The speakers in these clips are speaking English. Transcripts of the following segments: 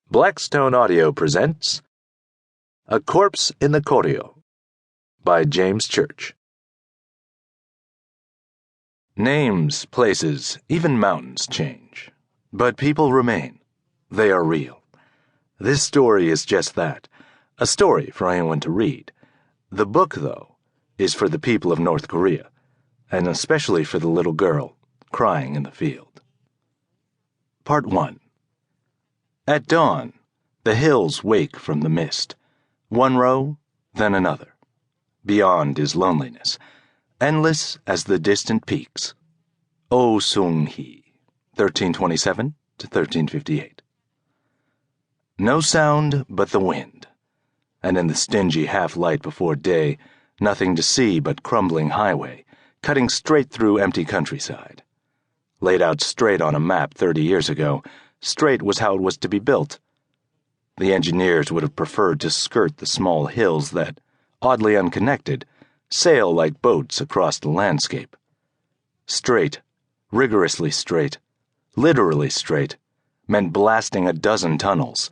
Blackstone Audio presents A Corpse in the Koryo by James Church. Names, places, even mountains change, but people remain. They are real. This story is just that, a story for anyone to read. The book, though, is for the people of North Korea, and especially for the little girl crying in the field. Part 1. At dawn, the hills wake from the mist. One row, then another. Beyond is loneliness, endless as the distant peaks. O Sung-hee, 1327 to 1358. No sound but the wind, and in the stingy half-light before day, nothing to see but crumbling highway, cutting straight through empty countryside. Laid out straight on a map 30 years ago, straight was how it was to be built. The engineers would have preferred to skirt the small hills that, oddly unconnected, sail like boats across the landscape. Straight, rigorously straight, literally straight, meant blasting a dozen tunnels.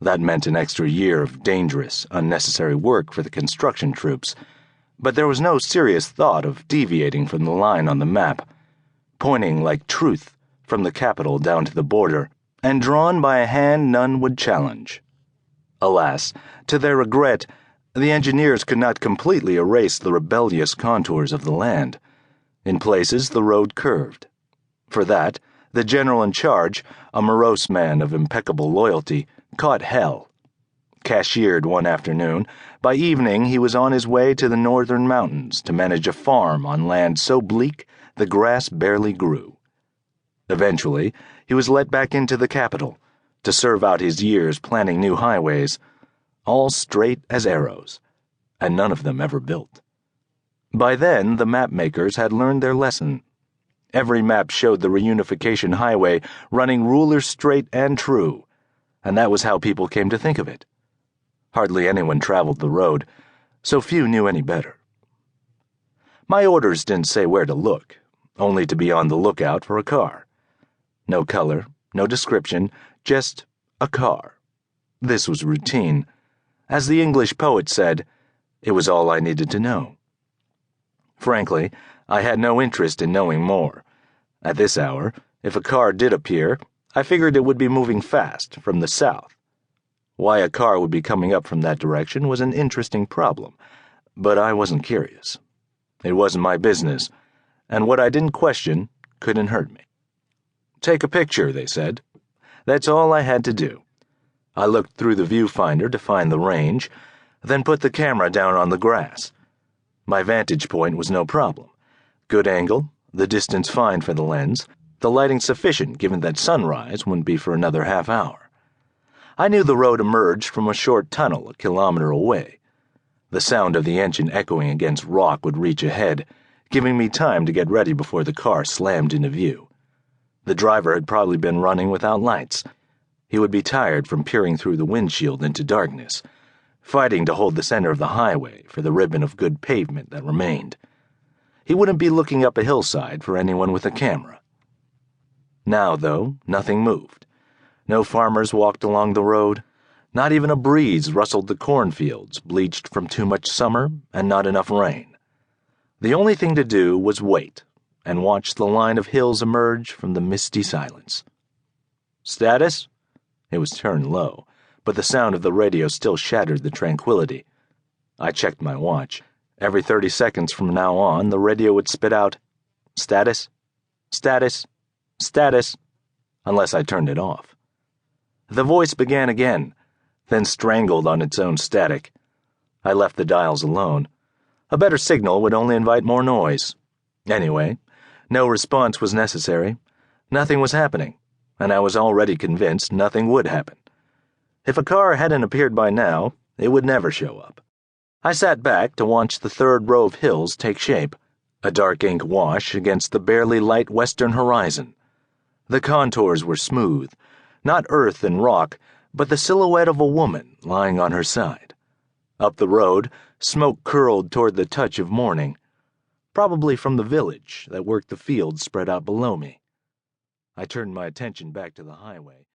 That meant an extra year of dangerous, unnecessary work for the construction troops, but there was no serious thought of deviating from the line on the map, pointing like truth from the capital down to the border, and drawn by a hand none would challenge. Alas, to their regret, the engineers could not completely erase the rebellious contours of the land. In places, the road curved. For that, the general in charge, a morose man of impeccable loyalty, caught hell. Cashiered one afternoon, by evening he was on his way to the northern mountains to manage a farm on land so bleak the grass barely grew. Eventually, he was let back into the capital to serve out his years planning new highways, all straight as arrows, and none of them ever built. By then, the map makers had learned their lesson. Every map showed the reunification highway running ruler straight and true, and that was how people came to think of it. Hardly anyone traveled the road, so few knew any better. My orders didn't say where to look, only to be on the lookout for a car. No color, no description, just a car. This was routine. As the English poet said, it was all I needed to know. Frankly, I had no interest in knowing more. At this hour, if a car did appear, I figured it would be moving fast from the south. Why a car would be coming up from that direction was an interesting problem, but I wasn't curious. It wasn't my business, and what I didn't question couldn't hurt me. Take a picture, they said. That's all I had to do. I looked through the viewfinder to find the range, then put the camera down on the grass. My vantage point was no problem. Good angle, the distance fine for the lens, the lighting sufficient given that sunrise wouldn't be for another half hour. I knew the road emerged from a short tunnel a kilometer away. The sound of the engine echoing against rock would reach ahead, giving me time to get ready before the car slammed into view. The driver had probably been running without lights. He would be tired from peering through the windshield into darkness, fighting to hold the center of the highway for the ribbon of good pavement that remained. He wouldn't be looking up a hillside for anyone with a camera. Now, though, nothing moved. No farmers walked along the road. Not even a breeze rustled the cornfields, bleached from too much summer and not enough rain. The only thing to do was wait and watch the line of hills emerge from the misty silence. Status? It was turned low, but the sound of the radio still shattered the tranquility. I checked my watch. Every 30 seconds from now on, the radio would spit out, status, status, status, unless I turned it off. The voice began again, then strangled on its own static. I left the dials alone. A better signal would only invite more noise. Anyway, no response was necessary. Nothing was happening, and I was already convinced nothing would happen. If a car hadn't appeared by now, it would never show up. I sat back to watch the third row of hills take shape, a dark ink wash against the barely light western horizon. The contours were smooth, not earth and rock, but the silhouette of a woman lying on her side. Up the road, smoke curled toward the touch of morning, probably from the village that worked the fields spread out below me. I turned my attention back to the highway.